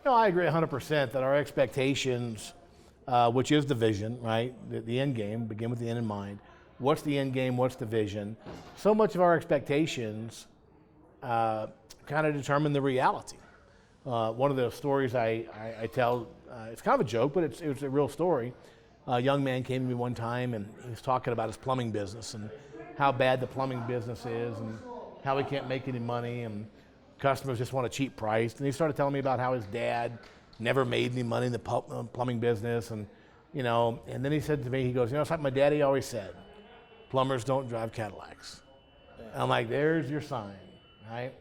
No, I agree 100% that our expectations, which is the vision, right? The end game, begin with the end in mind. What's the end game? What's the vision? So much of our expectations kind of determine the reality. One of the stories I tell, it's kind of a joke, but it was a real story. A young man came to me one time and he was talking about his plumbing business and how bad the plumbing business is and how he can't make any money and customers just want a cheap price. And he started telling me about how his dad never made any money in the plumbing business. And, and then he said to me, he goes, it's like my daddy always said, plumbers don't drive Cadillacs. And I'm like, there's your sign, right?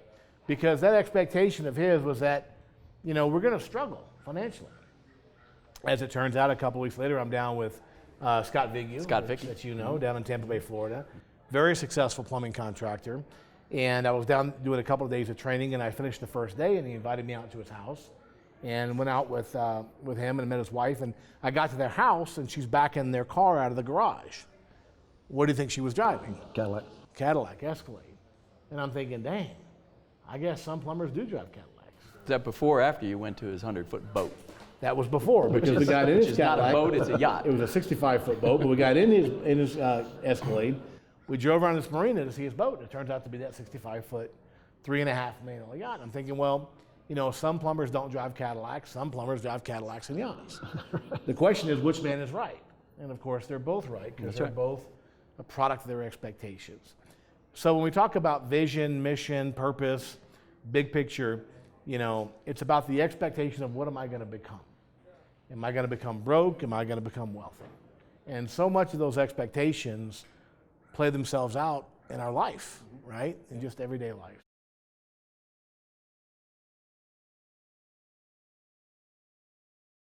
Because that expectation of his was that, we're going to struggle financially. As it turns out, a couple weeks later, I'm down with Scott Vigil, that you know, down in Tampa Bay, Florida. Very successful plumbing contractor. And I was down doing a couple of days of training, and I finished the first day, and he invited me out to his house, and went out with him and met his wife. And I got to their house, and she's backing their car out of the garage. What do you think she was driving? Cadillac Escalade. And I'm thinking, dang, I guess some plumbers do drive Cadillacs. Is that before or after you went to his 100-foot boat? That was before, because we got in his Cadillac. Not a boat, it's a yacht. It was a 65-foot boat, but we got in his Escalade. We drove around this marina to see his boat. It turns out to be that 65-foot, $3.5 million yacht. I'm thinking, well, some plumbers don't drive Cadillacs. Some plumbers drive Cadillacs and yachts. The question is, which man is right? And of course, they're both right, because they're both a product of their expectations. So when we talk about vision, mission, purpose, big picture, it's about the expectation of what am I going to become? Am I going to become broke? Am I going to become wealthy? And so much of those expectations play themselves out in our life, right? In just everyday life.